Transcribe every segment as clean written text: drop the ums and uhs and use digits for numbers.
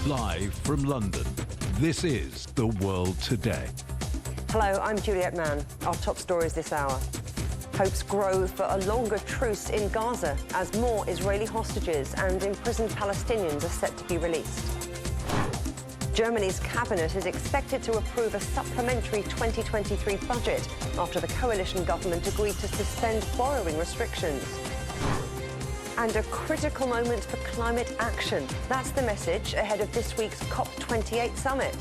Live from London, this is The World Today. Hello, I'm Juliet Mann. Our top stories this hour. Hopes grow for a longer truce in Gaza as more Israeli hostages and imprisoned Palestinians are set to be released. Germany's cabinet is expected to approve a supplementary 2023 budget after the coalition government agreed to suspend borrowing restrictions. And a critical moment for climate action. That's the message ahead of this week's COP28 summit.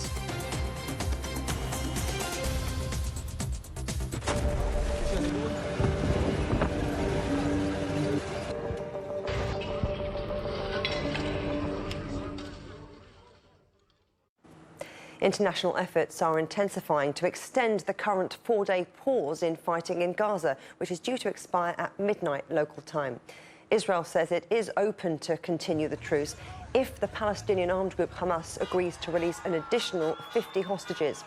International efforts are intensifying to extend the current four-day pause in fighting in Gaza, which is due to expire at midnight local time. Israel says it is open to continue the truce if the Palestinian armed group Hamas agrees to release an additional 50 hostages.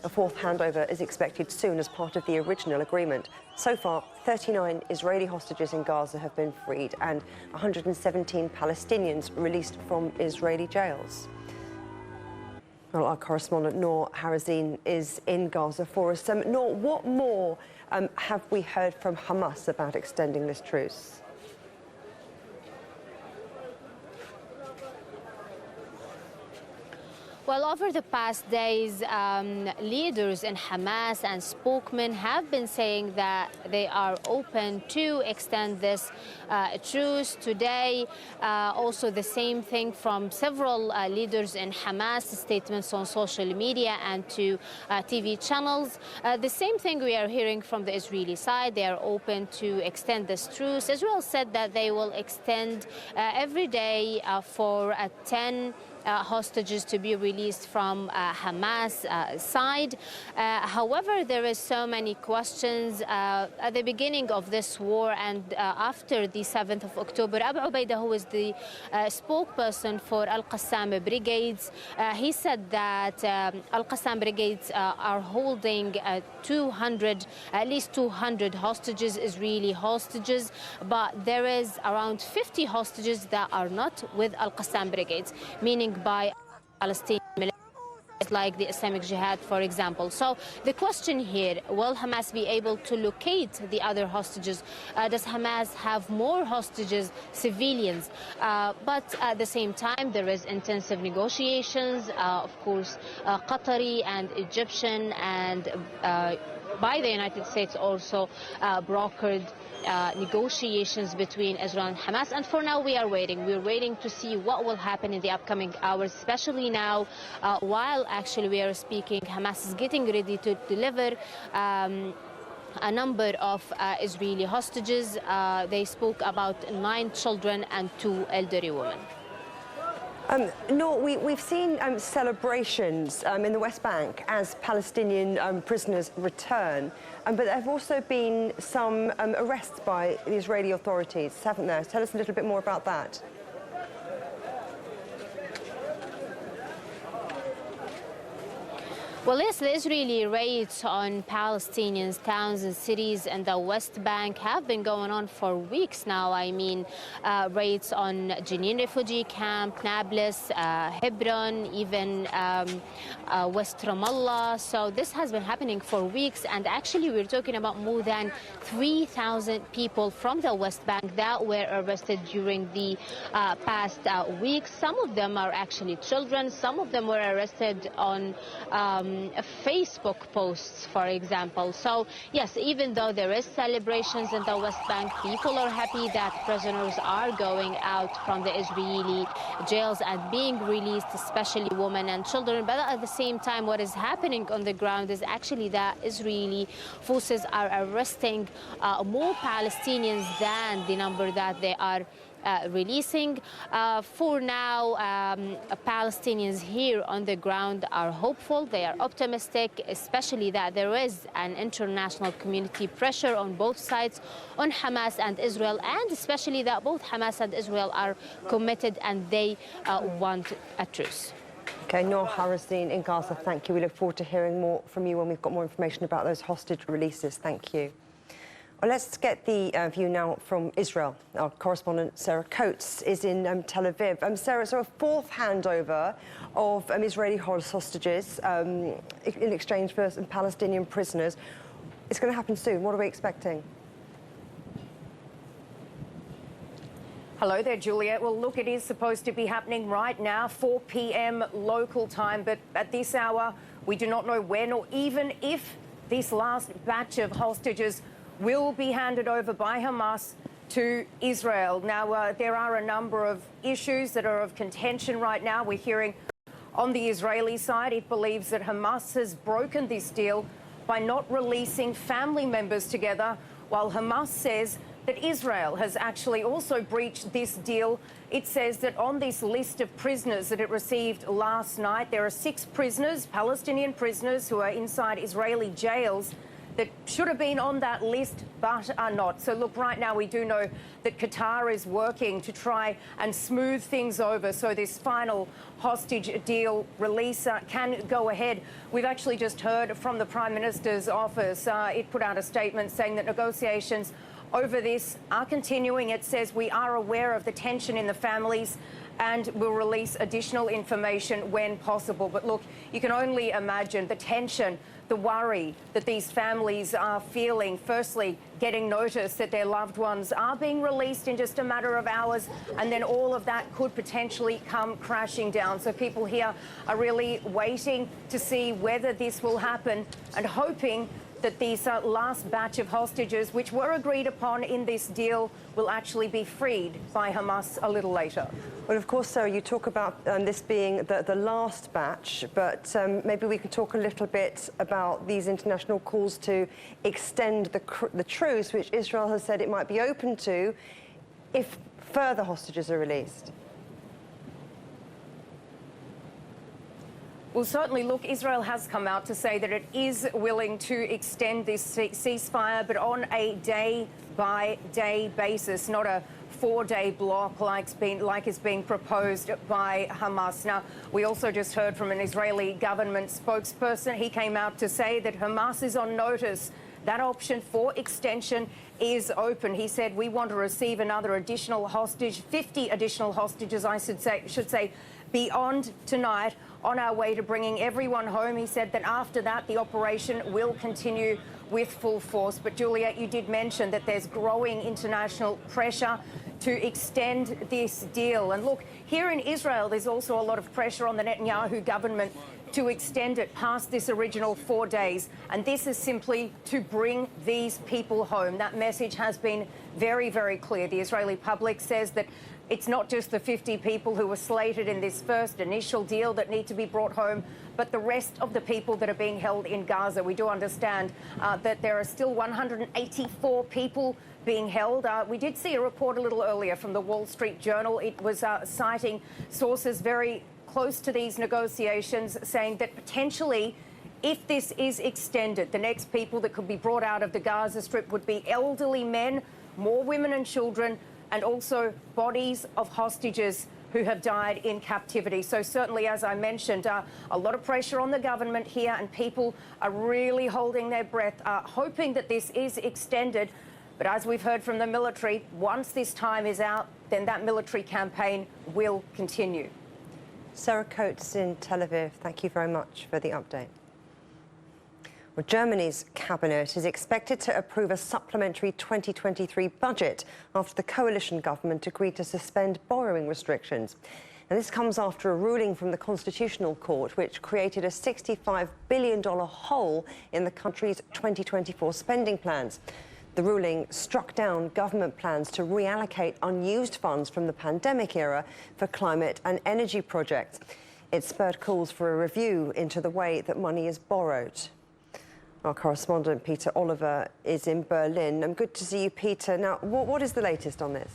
A fourth handover is expected soon as part of the original agreement. So far, 39 Israeli hostages in Gaza have been freed and 117 Palestinians released from Israeli jails. Well, our correspondent Noor Harazin is in Gaza for us. Noor, what more have we heard from Hamas about extending this truce? Well, over the past days, leaders in Hamas and spokesmen have been saying that they are open to extend this truce today. Also, the same thing from several leaders in Hamas, statements on social media and to TV channels. The same thing we are hearing from the Israeli side. They are open to extend this truce. Israel said that they will extend every day for 10 hostages to be released from Hamas side. However, there is so many questions at the beginning of this war and after the 7th of October. Abu Ubaidah, who is the spokesperson for Al-Qassam brigades, he said that Al-Qassam brigades are holding at least 200 hostages, Israeli hostages, but there is around 50 hostages that are not with Al-Qassam brigades, meaning by Palestinian military, like the Islamic Jihad, for example. So the question here, will Hamas be able to locate the other hostages? Does Hamas have more hostages, civilians? But at the same time, there is intensive negotiations, of course, Qatari and Egyptian and by the United States also brokered negotiations between Israel and Hamas. And for now, we are waiting. We're waiting to see what will happen in the upcoming hours, especially now, while actually we are speaking, Hamas is getting ready to deliver a number of Israeli hostages. They spoke about 9 children and 2 elderly women. No, we've seen celebrations in the West Bank as Palestinian prisoners return, but there have also been some arrests by the Israeli authorities, haven't there? Tell us a little bit more about that. Well, yes, the Israeli raids on Palestinian towns and cities in the West Bank have been going on for weeks now. I mean, raids on Jenin refugee camp, Nablus, Hebron, even West Ramallah. So this has been happening for weeks, and actually we're talking about more than 3,000 people from the West Bank that were arrested during the past weeks. Some of them are actually children. Some of them were arrested on Facebook posts, for example. So yes, even though there is celebrations in the West Bank, people are happy that prisoners are going out from the Israeli jails and being released, especially women and children. But at the same time, what is happening on the ground is actually that Israeli forces are arresting more Palestinians than the number that they are releasing. For now, Palestinians here on the ground are hopeful. They are optimistic, especially that there is an international community pressure on both sides, on Hamas and Israel, and especially that both Hamas and Israel are committed and they want a truce. Okay, Noor Harazin in Gaza, thank you. We look forward to hearing more from you when we've got more information about those hostage releases. Thank you. Well, let's get the view now from Israel. Our correspondent Sarah Coates is in Tel Aviv. Sarah, so a fourth handover of Israeli hostages in exchange for some Palestinian prisoners. It's going to happen soon. What are we expecting? Hello there, Juliet. Well, look, it is supposed to be happening right now, 4 p.m. local time, but at this hour, we do not know when or even if this last batch of hostages will be handed over by Hamas to Israel. Now, there are a number of issues that are of contention right now. We're hearing on the Israeli side, it believes that Hamas has broken this deal by not releasing family members together, while Hamas says that Israel has actually also breached this deal. It says that on this list of prisoners that it received last night, there are 6 prisoners, Palestinian prisoners, who are inside Israeli jails that should have been on that list but are not. So look, right now we do know that Qatar is working to try and smooth things over so this final hostage deal release can go ahead. We've actually just heard from the Prime Minister's office. It put out a statement saying that negotiations over this are continuing. It says we are aware of the tension in the families and will release additional information when possible. But look, you can only imagine the tension, the worry that these families are feeling. Firstly, getting notice that their loved ones are being released in just a matter of hours, and then all of that could potentially come crashing down. So people here are really waiting to see whether this will happen and hoping that these last batch of hostages, which were agreed upon in this deal, will actually be freed by Hamas a little later. Well, of course, Sarah, you talk about this being the last batch, but maybe we could talk a little bit about these international calls to extend the truce, which Israel has said it might be open to if further hostages are released. Well, certainly, look, Israel has come out to say that it is willing to extend this ceasefire, but on a day-by-day basis, not a 4-day block like is being proposed by Hamas. Now, we also just heard from an Israeli government spokesperson. He came out to say that Hamas is on notice. That option for extension is open. He said, we want to receive another additional hostage, 50 additional hostages, I should say, beyond tonight, on our way to bringing everyone home. He said that after that, the operation will continue with full force. But Juliet, you did mention that there's growing international pressure to extend this deal. And look, here in Israel, there's also a lot of pressure on the Netanyahu government to extend it past this original 4 days. And this is simply to bring these people home. That message has been very, very clear. The Israeli public says that it's not just the 50 people who were slated in this first initial deal that need to be brought home, but the rest of the people that are being held in Gaza. We do understand that there are still 184 people being held. We did see a report a little earlier from the Wall Street Journal. It was citing sources very close to these negotiations, saying that potentially, if this is extended, the next people that could be brought out of the Gaza Strip would be elderly men, more women and children, and also bodies of hostages who have died in captivity. So certainly, as I mentioned, a lot of pressure on the government here, and people are really holding their breath, hoping that this is extended. But as we've heard from the military, once this time is out, then that military campaign will continue. Sarah Coates in Tel Aviv, thank you very much for the update. Well, Germany's cabinet is expected to approve a supplementary 2023 budget after the coalition government agreed to suspend borrowing restrictions. And this comes after a ruling from the Constitutional Court, which created a $65 billion hole in the country's 2024 spending plans. The ruling struck down government plans to reallocate unused funds from the pandemic era for climate and energy projects. It spurred calls for a review into the way that money is borrowed. Our correspondent Peter Oliver is in Berlin. Good to see you, Peter. Now, what is the latest on this?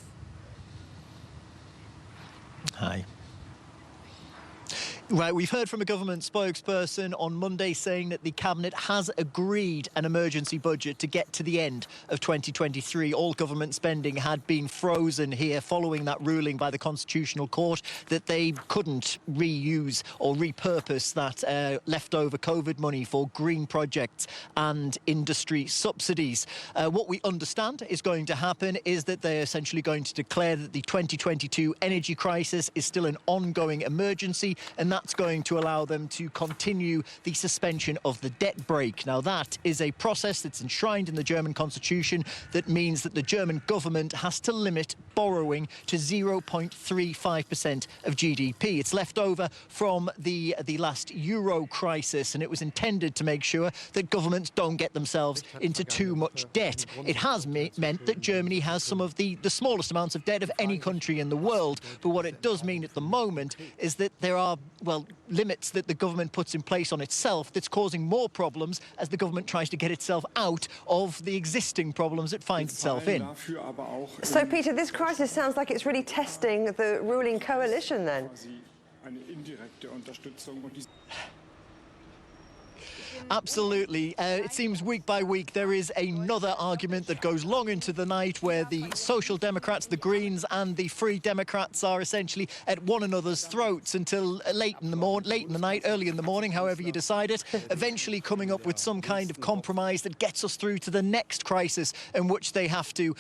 Hi. Right, we've heard from a government spokesperson on Monday saying that the Cabinet has agreed an emergency budget to get to the end of 2023. All government spending had been frozen here following that ruling by the Constitutional Court that they couldn't reuse or repurpose that leftover COVID money for green projects and industry subsidies. What we understand is going to happen is that they're essentially going to declare that the 2022 energy crisis is still an ongoing emergency, and that's going to allow them to continue the suspension of the debt brake. Now, that is a process that's enshrined in the German constitution that means that the German government has to limit borrowing to 0.35% of GDP. It's left over from the last euro crisis, and it was intended to make sure that governments don't get themselves into too much debt. It has meant that Germany has some of the smallest amounts of debt of any country in the world. But what it does mean at the moment is that there are, well, limits that the government puts in place on itself that's causing more problems as the government tries to get itself out of the existing problems it finds itself in. So, Peter, this crisis sounds like it's really testing the ruling coalition then. Absolutely. It seems week by week there is another argument that goes long into the night where the Social Democrats, the Greens and the Free Democrats are essentially at one another's throats until late in the night, early in the morning, however you decide it, eventually coming up with some kind of compromise that gets us through to the next crisis in which they have to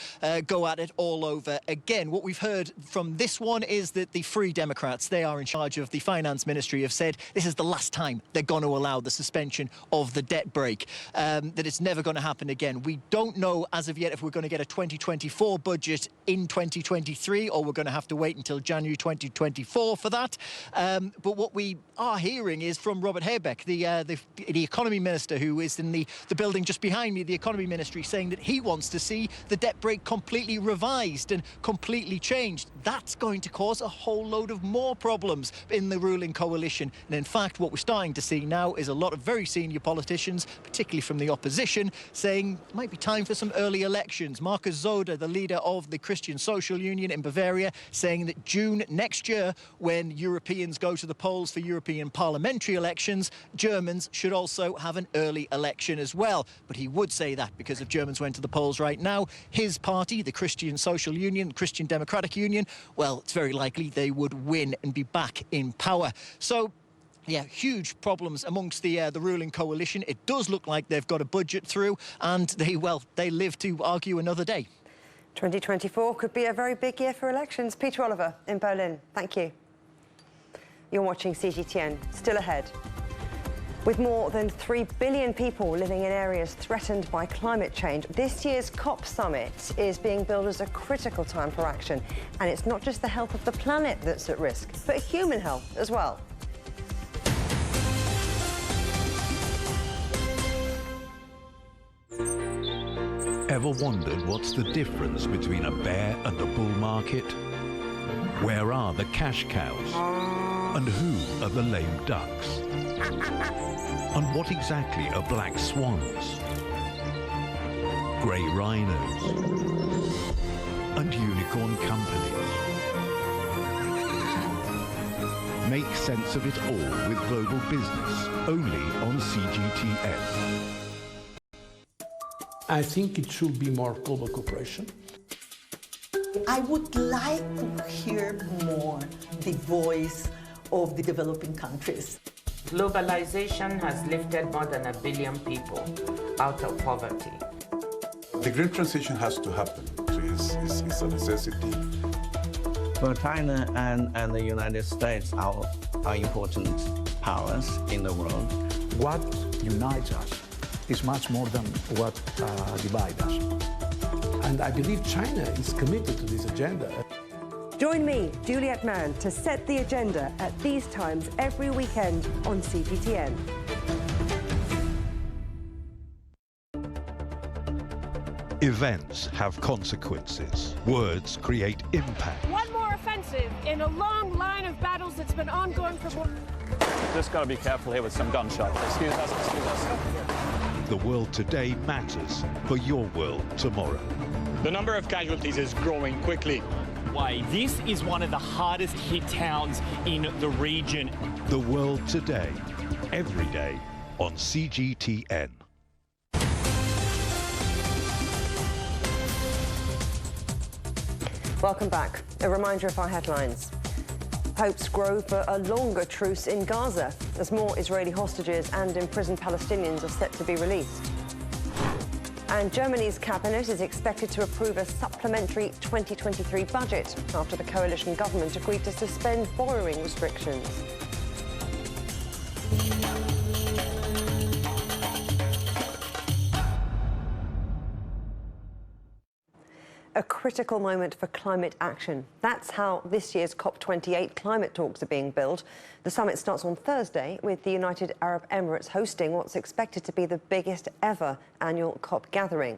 go at it all over again. What we've heard from this one is that the Free Democrats, they are in charge of the Finance Ministry, have said this is the last time they're going to allow the suspension of the debt brake, that it's never going to happen again. We don't know as of yet if we're going to get a 2024 budget in 2023 or we're going to have to wait until January 2024 for that. But what we are hearing is from Robert Habeck, the economy minister, who is in the building just behind me, the economy ministry, saying that he wants to see the debt brake completely revised and completely changed. That's going to cause a whole load of more problems in the ruling coalition. And in fact, what we're starting to see now is a lot of very senior politicians, particularly from the opposition, saying it might be time for some early elections. Markus Söder, the leader of the Christian Social Union in Bavaria, saying that June next year, when Europeans go to the polls for European parliamentary elections, Germans should also have an early election as well. But he would say that because if Germans went to the polls right now, his party, the Christian Social Union, Christian Democratic Union, well, it's very likely they would win and be back in power. So, yeah, huge problems amongst the ruling coalition. It does look like they've got a budget through, and they live to argue another day. 2024 could be a very big year for elections. Peter Oliver in Berlin, thank you. You're watching CGTN. Still ahead. With more than 3 billion people living in areas threatened by climate change, this year's COP summit is being billed as a critical time for action. And it's not just the health of the planet that's at risk, but human health as well. Ever wondered what's the difference between a bear and a bull market? Where are the cash cows? And who are the lame ducks? And what exactly are black swans? Grey rhinos? And unicorn companies? Make sense of it all with Global Business, only on CGTN. I think it should be more global cooperation. I would like to hear more the voice of the developing countries. Globalization has lifted more than 1 billion people out of poverty. The green transition has to happen. It's a necessity. Well, China and the United States are important powers in the world. What unites us is much more than what divides us. And I believe China is committed to this agenda. Join me, Juliet Mann, to set the agenda at these times every weekend on CGTN. Events have consequences. Words create impact. One more offensive in a long line of battles that's been ongoing for more. Just got to be careful here with some gunshots. Excuse us, excuse us. The world today matters for your world tomorrow. The number of casualties is growing quickly. way. This is one of the hardest hit towns in the region. The World Today, every day on CGTN. Welcome back. A reminder of our headlines. Hopes grow for a longer truce in Gaza as more Israeli hostages and imprisoned Palestinians are set to be released. And Germany's cabinet is expected to approve a supplementary 2023 budget after the coalition government agreed to suspend borrowing restrictions. A critical moment for climate action. That's how this year's COP28 climate talks are being billed. The summit starts on Thursday with the United Arab Emirates hosting what's expected to be the biggest ever annual COP gathering.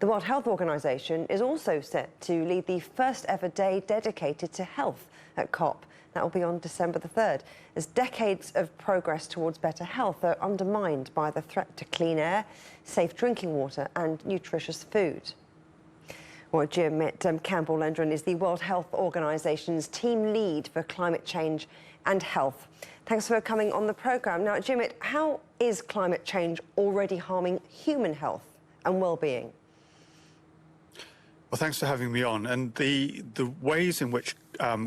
The World Health Organization is also set to lead the first ever day dedicated to health at COP. That will be on December the 3rd, as decades of progress towards better health are undermined by the threat to clean air, safe drinking water and nutritious food. Well, Jimit Campbell-Lendron is the World Health Organization's team lead for climate change and health. Thanks for coming on the programme. Now, Jimit, how is climate change already harming human health and well-being? Well, thanks for having me on. And the ways in which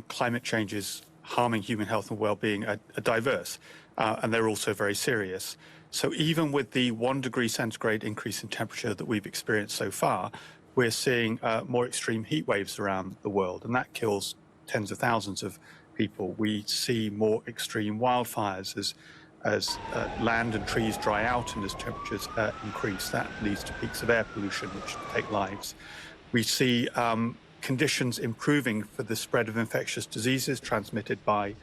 climate change is harming human health and well-being are diverse, and they're also very serious. So even with the 1 degree centigrade increase in temperature that we've experienced so far, we're seeing more extreme heat waves around the world, and that kills tens of thousands of people. We see more extreme wildfires as land and trees dry out and as temperatures increase. That leads to peaks of air pollution, which take lives. We see conditions improving for the spread of infectious diseases transmitted by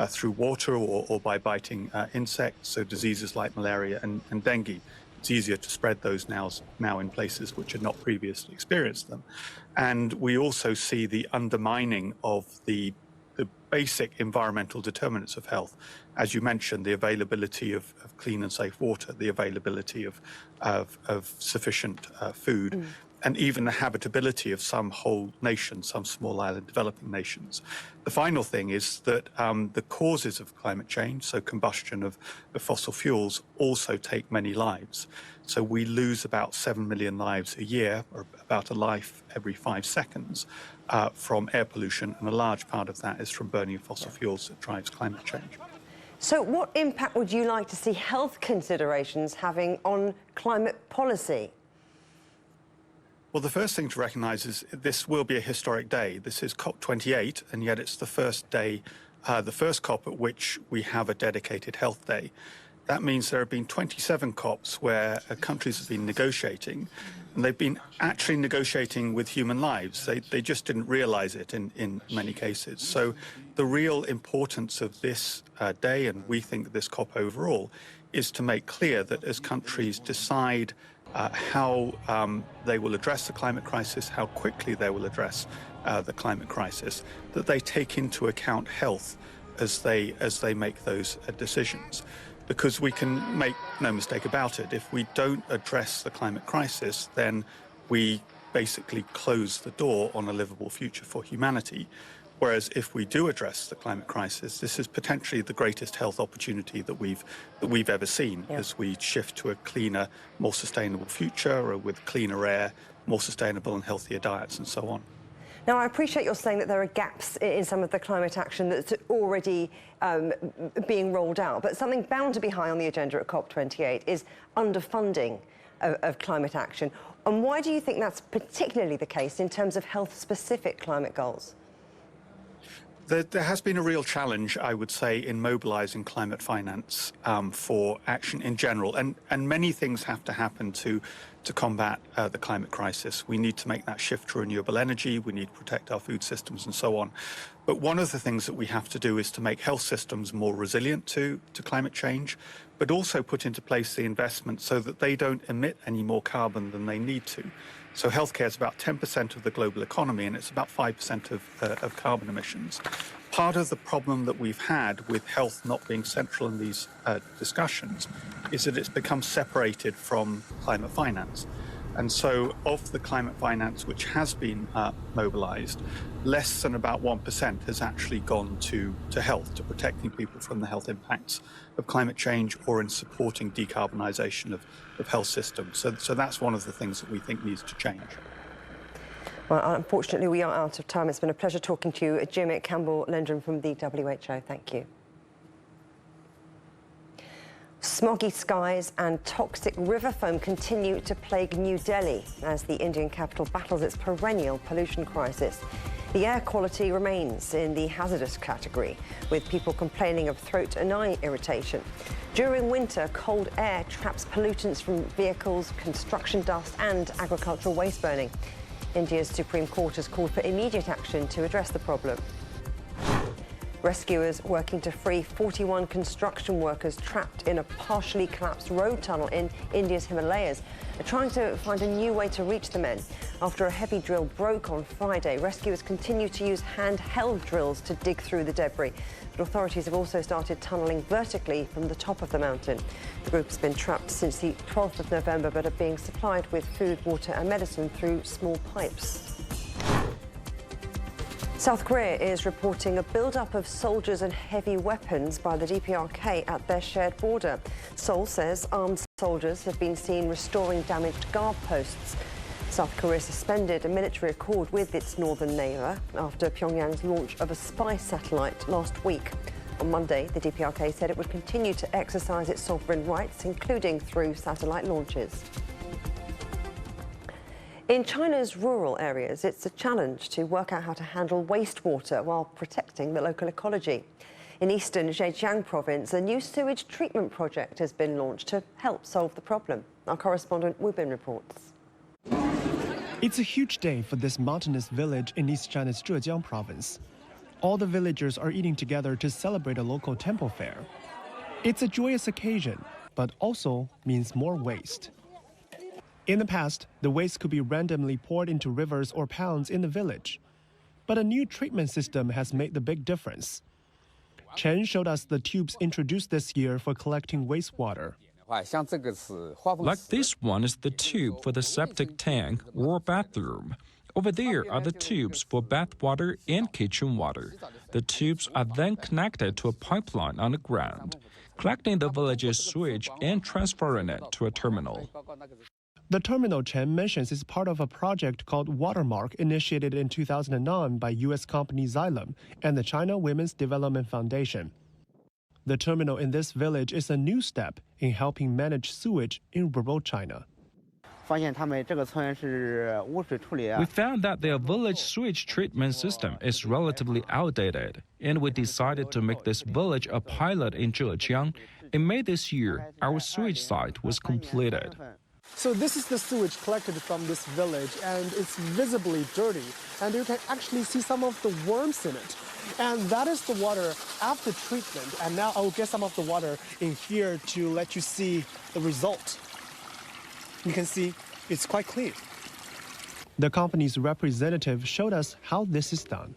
through water or by biting insects, so diseases like malaria and dengue. It's easier to spread those now in places which had not previously experienced them. And we also see the undermining of the basic environmental determinants of health. As you mentioned, the availability of clean and safe water, the availability of sufficient food, and even the habitability of some whole nations, some small island developing nations. The final thing is that the causes of climate change, so combustion of fossil fuels, also take many lives. So we lose about 7 million lives a year, or about a life every 5 seconds, from air pollution, and a large part of that is from burning of fossil fuels that drives climate change. So what impact would you like to see health considerations having on climate policy? Well, the first thing to recognise is this will be a historic day. This is COP28, and yet it's the first day, the first COP at which we have a dedicated health day. That means there have been 27 COPs where countries have been negotiating, and they've been actually negotiating with human lives. They just didn't realise it in many cases. So the real importance of this day, and we think this COP overall, is to make clear that as countries decide how they will address the climate crisis, how quickly they will address the climate crisis, that they take into account health as they make those decisions. Because we can make no mistake about it, if we don't address the climate crisis, then we basically close the door on a livable future for humanity. Whereas if we do address the climate crisis, this is potentially the greatest health opportunity that we've ever seen, as we shift to a cleaner, more sustainable future with cleaner air, more sustainable and healthier diets and so on. Now, I appreciate you're saying that there are gaps in some of the climate action that's already being rolled out, but something bound to be high on the agenda at COP28 is underfunding of climate action. And why do you think that's particularly the case in terms of health-specific climate goals? There has been a real challenge, I would say, in mobilising climate finance for action in general, and many things have to happen to combat the climate crisis. We need to make that shift to renewable energy, we need to protect our food systems and so on. But one of the things that we have to do is to make health systems more resilient to climate change, but also put into place the investment so that they don't emit any more carbon than they need to. So healthcare is about 10% of the global economy, and it's about 5% of carbon emissions. Part of the problem that we've had with health not being central in these discussions is that it's become separated from climate finance. And so of the climate finance which has been mobilised, less than about 1% has actually gone to health, to protecting people from the health impacts of climate change or in supporting decarbonisation of health systems. So that's one of the things that we think needs to change. Well, unfortunately, we are out of time. It's been a pleasure talking to you, Jim Campbell-Lindrum from the WHO. Thank you. Smoggy skies and toxic river foam continue to plague New Delhi as the Indian capital battles its perennial pollution crisis. The air quality remains in the hazardous category, with people complaining of throat and eye irritation. During winter, cold air traps pollutants from vehicles, construction dust and agricultural waste burning. India's Supreme Court has called for immediate action to address the problem. Rescuers working to free 41 construction workers trapped in a partially collapsed road tunnel in India's Himalayas are trying to find a new way to reach the men. After a heavy drill broke on Friday, rescuers continue to use handheld drills to dig through the debris. But authorities have also started tunnelling vertically from the top of the mountain. The group has been trapped since the 12th of November but are being supplied with food, water and medicine through small pipes. South Korea is reporting a build-up of soldiers and heavy weapons by the DPRK at their shared border. Seoul says armed soldiers have been seen restoring damaged guard posts. South Korea suspended a military accord with its northern neighbour after Pyongyang's launch of a spy satellite last week. On Monday, the DPRK said it would continue to exercise its sovereign rights, including through satellite launches. In China's rural areas, it's a challenge to work out how to handle wastewater while protecting the local ecology. In eastern Zhejiang province, a new sewage treatment project has been launched to help solve the problem. Our correspondent Wu Bin reports. It's a huge day for this mountainous village in East China's Zhejiang province. All the villagers are eating together to celebrate a local temple fair. It's a joyous occasion, but also means more waste. In the past, the waste could be randomly poured into rivers or ponds in the village. But a new treatment system has made the big difference. Chen showed us the tubes introduced this year for collecting wastewater. Like this one is the tube for the septic tank or bathroom. Over there are the tubes for bath water and kitchen water. The tubes are then connected to a pipeline on the ground, collecting the village's sewage and transferring it to a terminal. The terminal Chen mentions is part of a project called Watermark, initiated in 2009 by U.S. company Xylem and the China Women's Development Foundation. The terminal in this village is a new step in helping manage sewage in rural China. We found that their village sewage treatment system is relatively outdated, and we decided to make this village a pilot in Zhejiang. In May this year, our sewage site was completed. So this is the sewage collected from this village, and it's visibly dirty, and you can actually see some of the worms in it. And that is the water after treatment. And now I'll get some of the water in here to let you see the result. You can see it's quite clean. The company's representative showed us how this is done.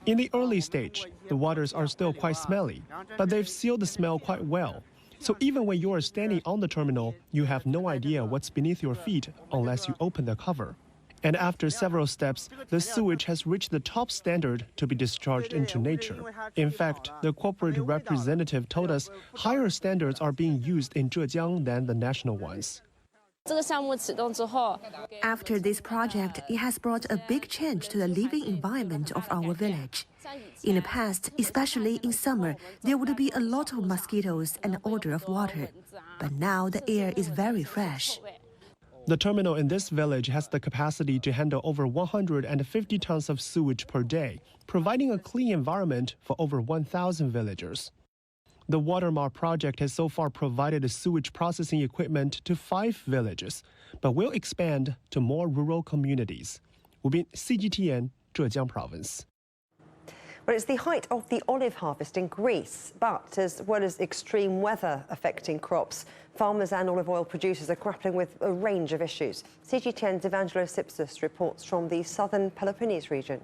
In the early stage, the waters are still quite smelly, but they've sealed the smell quite well. So even when you are standing on the terminal, you have no idea what's beneath your feet unless you open the cover. And after several steps, the sewage has reached the top standard to be discharged into nature. In fact, the corporate representative told us higher standards are being used in Zhejiang than the national ones. After this project, it has brought a big change to the living environment of our village. In the past, especially in summer, there would be a lot of mosquitoes and odor of water. But now the air is very fresh. The terminal in this village has the capacity to handle over 150 tons of sewage per day, providing a clean environment for over 1,000 villagers. The Watermark project has so far provided sewage processing equipment to 5 villages, but will expand to more rural communities. Wu Bin, CGTN, Zhejiang Province. Well, it's the height of the olive harvest in Greece, but as well as extreme weather affecting crops, farmers and olive oil producers are grappling with a range of issues. CGTN's Evangelos Ipsos reports from the southern Peloponnese region.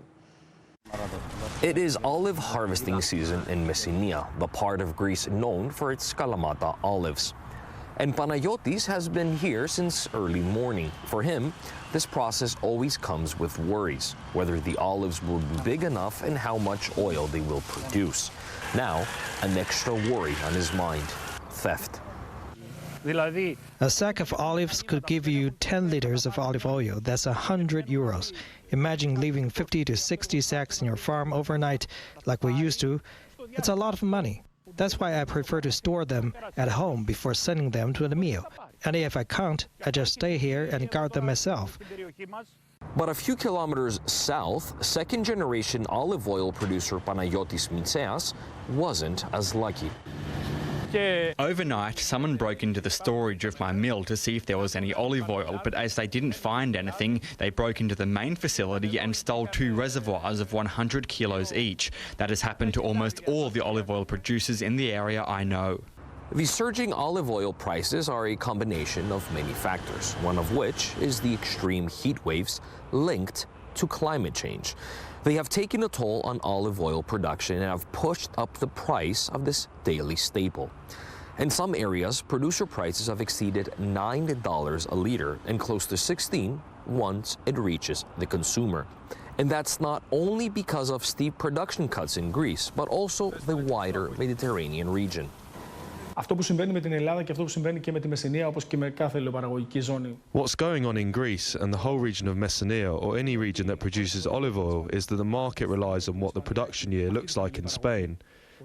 It is olive harvesting season in Messenia, the part of Greece known for its Kalamata olives. And Panayotis has been here since early morning. For him, this process always comes with worries, whether the olives will be big enough and how much oil they will produce. Now, an extra worry on his mind: theft. A sack of olives could give you 10 liters of olive oil. That's 100 euros. Imagine leaving 50 to 60 sacks in your farm overnight like we used to. It's a lot of money. That's why I prefer to store them at home before sending them to the mill. And if I can't, I just stay here and guard them myself. But a few kilometers south, second-generation olive oil producer Panayotis Mitseas wasn't as lucky. Overnight, someone broke into the storage of my mill to see if there was any olive oil, but as they didn't find anything, they broke into the main facility and stole 2 reservoirs of 100 kilos each. That has happened to almost all the olive oil producers in the area I know. The surging olive oil prices are a combination of many factors, one of which is the extreme heat waves linked to climate change. They have taken a toll on olive oil production and have pushed up the price of this daily staple. In some areas, producer prices have exceeded $9 a liter and close to $16 once it reaches the consumer. And that's not only because of steep production cuts in Greece, but also the wider Mediterranean region. Αυτό που συμβαίνει με την Ελλάδα και αυτό που συμβαίνει και με τη Μεσσηνία, όπως και με κάθε ηλιοπαραγωγική ζώνη. What's going on in Greece and the whole region of Messenia, or any region that produces olive oil, is that the market relies on what the production year looks like in Spain.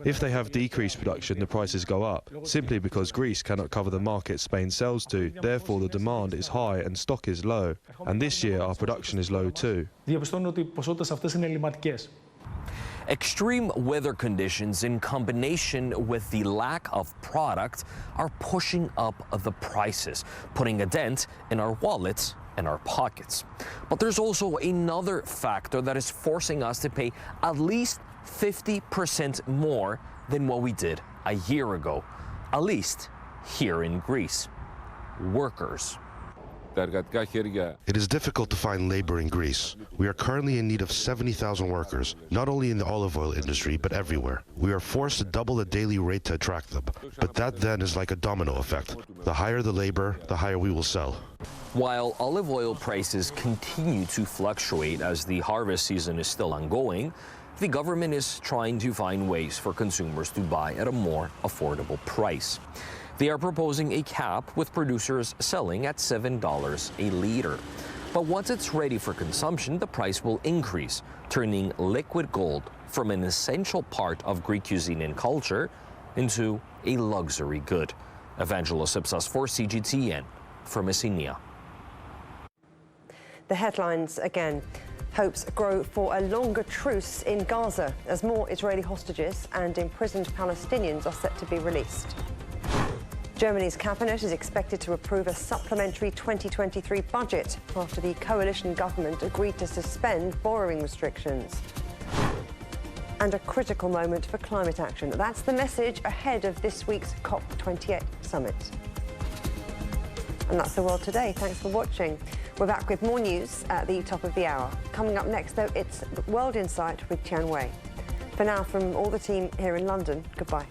If they have decreased production, the prices go up, simply because Greece cannot cover the market Spain sells to. Therefore, the demand is high and stock is low. And this year, our production is low too. Διαπιστώνω ότι οι ποσότητες αυτές είναι ελληματικές. Extreme weather conditions in combination with the lack of product are pushing up the prices, putting a dent in our wallets and our pockets. But there's also another factor that is forcing us to pay at least 50% more than what we did a year ago, at least here in Greece: workers. It is difficult to find labor in Greece. We are currently in need of 70,000 workers, not only in the olive oil industry, but everywhere. We are forced to double the daily rate to attract them. But that then is like a domino effect. The higher the labor, the higher we will sell. While olive oil prices continue to fluctuate as the harvest season is still ongoing, the government is trying to find ways for consumers to buy at a more affordable price. They are proposing a cap with producers selling at $7 a liter. But once it's ready for consumption, the price will increase, turning liquid gold from an essential part of Greek cuisine and culture into a luxury good. Evangelos Ipsos for CGTN from Messenia. The headlines again. Hopes grow for a longer truce in Gaza as more Israeli hostages and imprisoned Palestinians are set to be released. Germany's cabinet is expected to approve a supplementary 2023 budget after the coalition government agreed to suspend borrowing restrictions. And a critical moment for climate action. That's the message ahead of this week's COP28 summit. And that's the world today. Thanks for watching. We're back with more news at the top of the hour. Coming up next, though, it's World Insight with Tian Wei. For now, from all the team here in London, goodbye.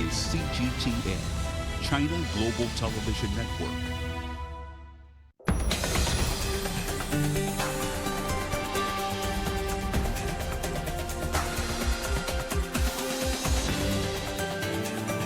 is CGTN, China Global Television Network.